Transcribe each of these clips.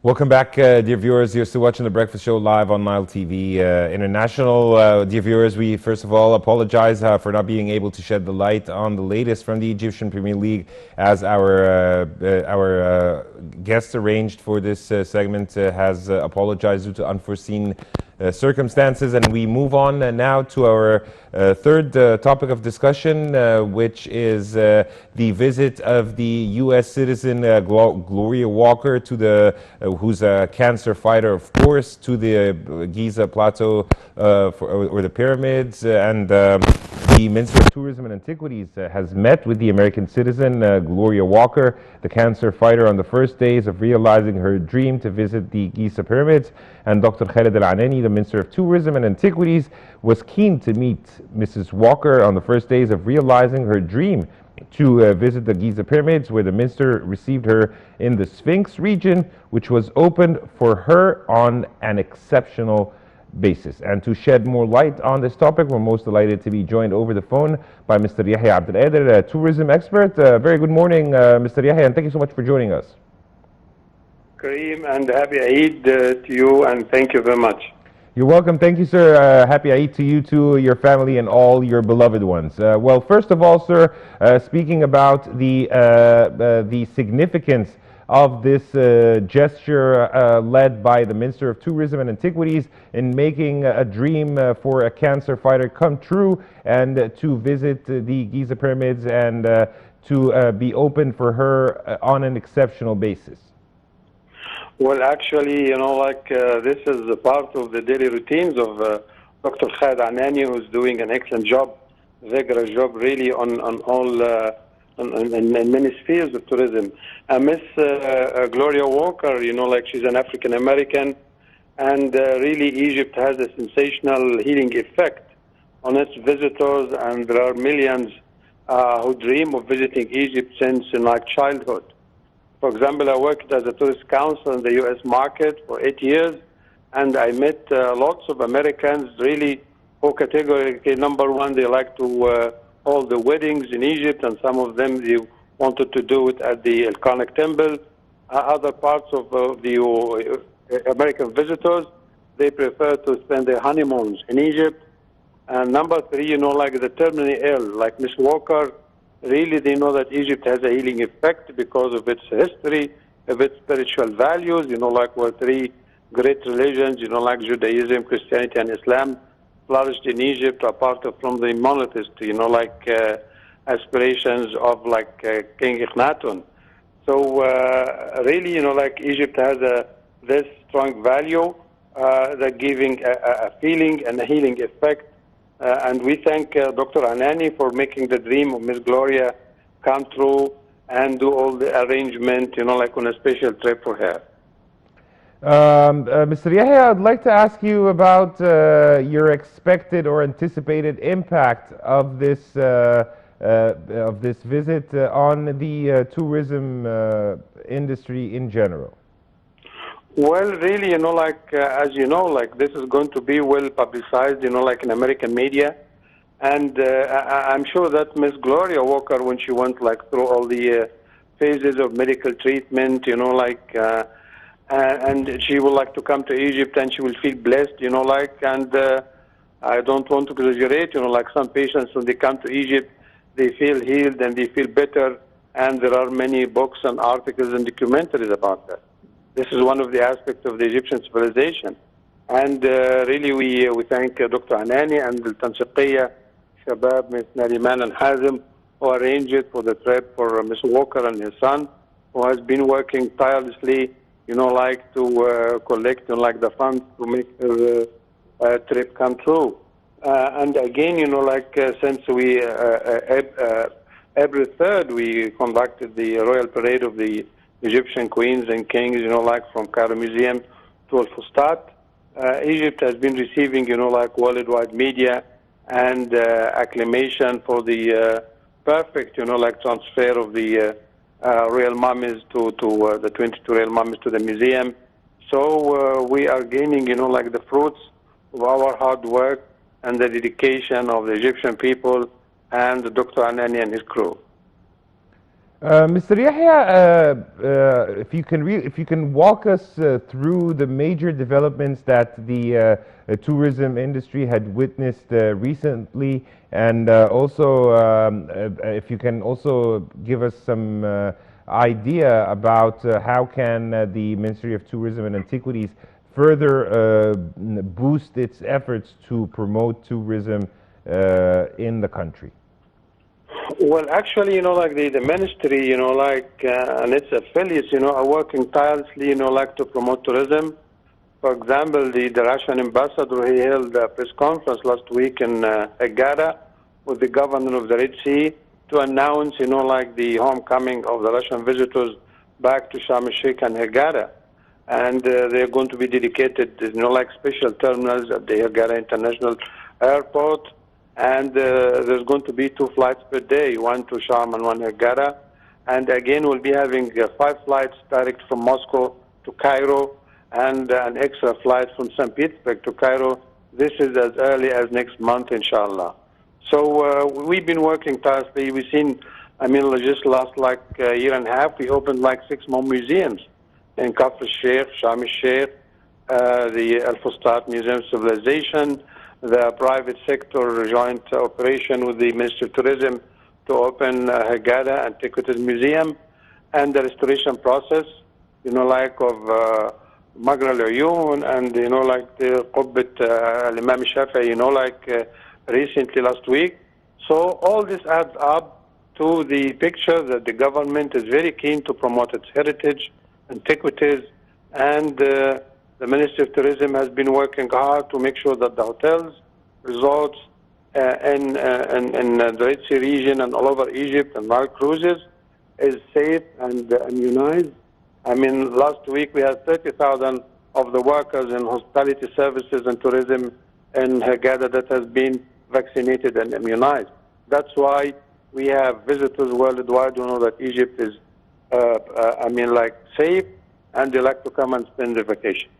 Welcome back, dear viewers. You're still watching The Breakfast Show live on Nile TV International. Dear viewers, we first of all apologize for not being able to shed the light on the latest from the Egyptian Premier League, as our guest arranged for this segment has apologized due to unforeseen circumstances. And we move on now to our third topic of discussion, which is the visit of the U.S. citizen Gloria Walker to the who's a cancer fighter, of course, to the Giza Plateau or the pyramids. And the Minister of Tourism and Antiquities has met with the American citizen Gloria Walker, the cancer fighter, on the first days of realizing her dream to visit the Giza pyramids. And Dr. Khaled Al-Anani, the Minister of Tourism and Antiquities, was keen to meet Mrs. Walker on the first days of realizing her dream to visit the Giza pyramids, where the minister received her in the Sphinx region, which was opened for her on an exceptional basis. And to shed more light on this topic, we're most delighted to be joined over the phone by Mr. Yehia Abdul Qader, a tourism expert. Very good morning, Mr. Yehia, and thank you so much for joining us. Kareem, and happy Eid to you, and thank you very much. You're welcome. Thank you, sir. Happy Eid to you, to your family, and all your beloved ones. Well, first of all, sir, speaking about the significance of this gesture led by the Minister of Tourism and Antiquities in making a dream for a cancer fighter come true, and to visit the Giza pyramids and to be open for her on an exceptional basis. Well, actually, this is a part of the daily routines of Dr. Khaled Al-Anani, who's doing an excellent job, vigorous job, really, on all in many spheres of tourism. Miss Gloria Walker, she's an African American, and really Egypt has a sensational healing effect on its visitors, and there are millions who dream of visiting Egypt since childhood. For example, I worked as a tourist counselor in the U.S. market for 8 years, and I met lots of Americans really who categorically, number one, they like to hold the weddings in Egypt, and some of them they wanted to do it at the El Karnak temple. Other parts of the American visitors, they prefer to spend their honeymoons in Egypt. And number three, the terminally ill, like Miss Walker, really, they know that Egypt has a healing effect because of its history, of its spiritual values. We're three great religions, like Judaism, Christianity, and Islam, flourished in Egypt, apart from the monotheist, aspirations of King Akhenaten. So really, Egypt has this strong value that giving a feeling and a healing effect. And we thank Dr. Al-Anani for making the dream of Miss Gloria come true and do all the arrangement, on a special trip for her. Mr. Yehia, I'd like to ask you about your expected or anticipated impact of this visit on the tourism industry in general. Well, really, as you know, this is going to be well publicized, in American media. And I'm sure that Miss Gloria Walker, when she went, through all the phases of medical treatment, and she would like to come to Egypt, and she will feel blessed, and I don't want to exaggerate, some patients, when they come to Egypt, they feel healed and they feel better, and there are many books and articles and documentaries about that. This is one of the aspects of the Egyptian civilization. And really, we thank Dr. Al-Anani and the Tansiqiyya, Shabab, Ms. Nariman and Hazim, who arranged it for the trip for Ms. Walker and his son, who has been working tirelessly, to collect, the funds to make her trip come true. And again, since we, April 3rd, we conducted the royal parade of the Egyptian queens and kings, from Cairo Museum to Al Fustat. Egypt has been receiving, worldwide media and acclamation for the perfect, transfer of the royal mummies to the 22 royal mummies to the museum. So we are gaining, the fruits of our hard work and the dedication of the Egyptian people and Dr. Al-Anani and his crew. Mr. Yahya, if you can walk us through the major developments that the tourism industry had witnessed recently, and also if you can also give us some idea about how can the Ministry of Tourism and Antiquities further boost its efforts to promote tourism in the country. Well, actually, like the ministry, and its affiliates, are working tirelessly, to promote tourism. For example, the Russian ambassador, he held a press conference last week in Hurghada with the governor of the Red Sea to announce, the homecoming of the Russian visitors back to Sharm el-Sheikh and Hurghada. And they're going to be dedicated, special terminals at the Hurghada International Airport. And there's going to be 2 flights per day, one to Sharm and one Hurghada. And again, we'll be having 5 flights direct from Moscow to Cairo and an extra flight from St. Petersburg to Cairo. This is as early as next month, inshallah. So we've been working tirelessly. We've seen, just last year and a half, we opened 6 more museums in Kafr al-Sheikh, Sharm el-Sheikh, the Al-Fustat Museum of Civilization, the private sector joint operation with the Ministry of Tourism to open Hurghada Antiquities Museum, and the restoration process, of Magra al-Uyun and, the Qubbat al-Imam Shafi'i, recently last week. So all this adds up to the picture that the government is very keen to promote its heritage, antiquities, and the Ministry of Tourism has been working hard to make sure that the hotels, resorts in the Red Sea region and all over Egypt and Nile cruises is safe and immunized. Last week we had 30,000 of the workers in hospitality services and tourism in Hurghada that has been vaccinated and immunized. That's why we have visitors worldwide who know that Egypt is, safe, and they like to come and spend their vacation.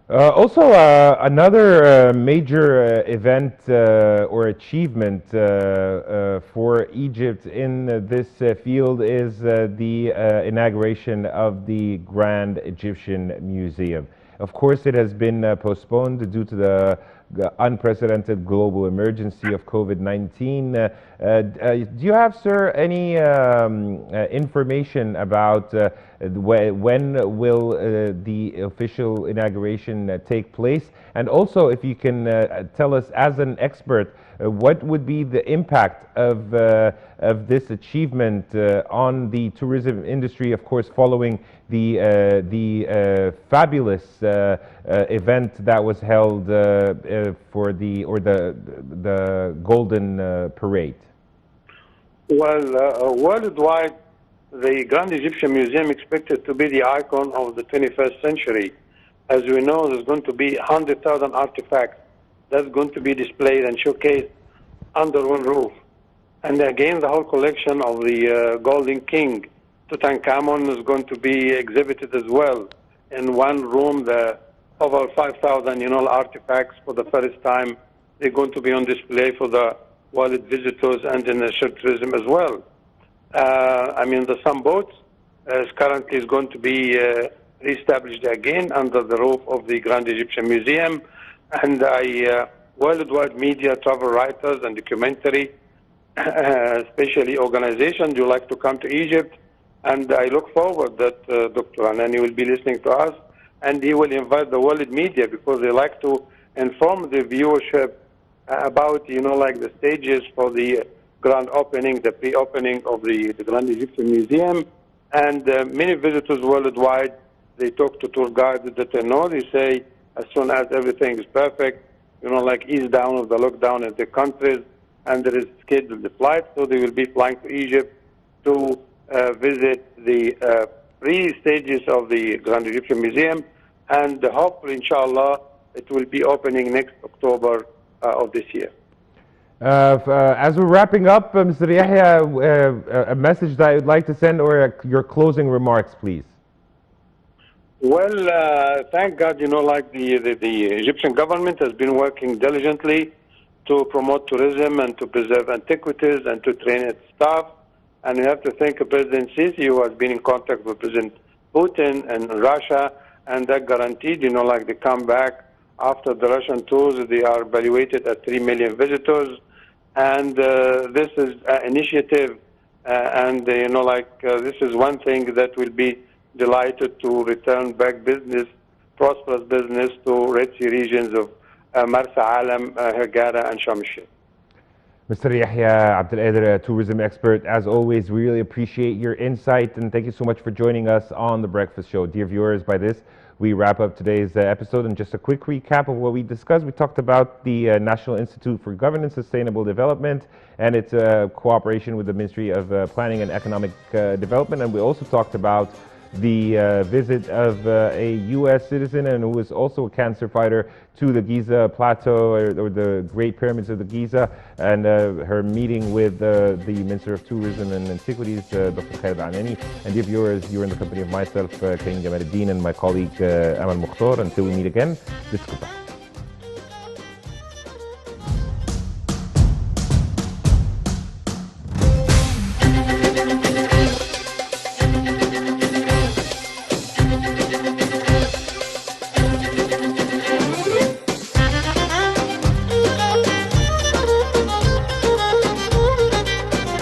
Also, another major event or achievement for Egypt in this field is the inauguration of the Grand Egyptian Museum. Of course, it has been postponed due to the unprecedented global emergency of COVID-19. Do you have, sir, any information about when will the official inauguration take place? And also, if you can tell us, as an expert, what would be the impact of this achievement on the tourism industry, of course, following the fabulous event that was held for the Golden Parade? Well, worldwide, the Grand Egyptian Museum expected to be the icon of the 21st century. As we know, there's going to be 100,000 artifacts that's going to be displayed and showcased under one roof. And again, the whole collection of the Golden King, Tutankhamun, is going to be exhibited as well in one room. The over 5,000, artifacts for the first time, they're going to be on display for the world visitors and international tourism as well. The Sun boats currently is going to be reestablished again under the roof of the Grand Egyptian Museum, and worldwide media, travel writers, and documentary, especially organizations, who like to come to Egypt. And I look forward that Dr. Anani will be listening to us, and he will invite the world media, because they like to inform the viewership about, the stages for the grand opening, the pre-opening of the Grand Egyptian Museum. And many visitors worldwide, they talk to tour guides that they know. They say, as soon as everything is perfect, ease down of the lockdown in the countries, and there is scheduled the flight, so they will be flying to Egypt to visit the pre-stages of the Grand Egyptian Museum, and hopefully, inshallah, it will be opening next October of this year. As we're wrapping up, Mr. Yahya, a message that you'd like to send, or your closing remarks, please. Well, thank God, the Egyptian government has been working diligently to promote tourism and to preserve antiquities and to train its staff. And you have to thank President Sisi, who has been in contact with President Putin and Russia, and that guaranteed, like the comeback after the Russian tours. They are evaluated at 3 million visitors. And this is an initiative, this is one thing that will be delighted to return back business, prosperous business to Red Sea regions of Marsa Alam, Hurghada, and Sharm el-Sheikh. Mr. Yehia Abdul Qader, a tourism expert, as always, we really appreciate your insight and thank you so much for joining us on The Breakfast Show. Dear viewers, by this, we wrap up today's episode. And just a quick recap of what we discussed. We talked about the National Institute for Governance Sustainable Development and its cooperation with the Ministry of Planning and Economic Development. And we also talked about the visit of a U.S. citizen and who was also a cancer fighter to the Giza Plateau or the Great Pyramids of the Giza, and her meeting with the Minister of Tourism and Antiquities, Dr. Khaled Anani. And dear viewers, you're in the company of myself, Karim Jamaluddin, and my colleague Amal Mukhtar. Until we meet again, this is goodbye.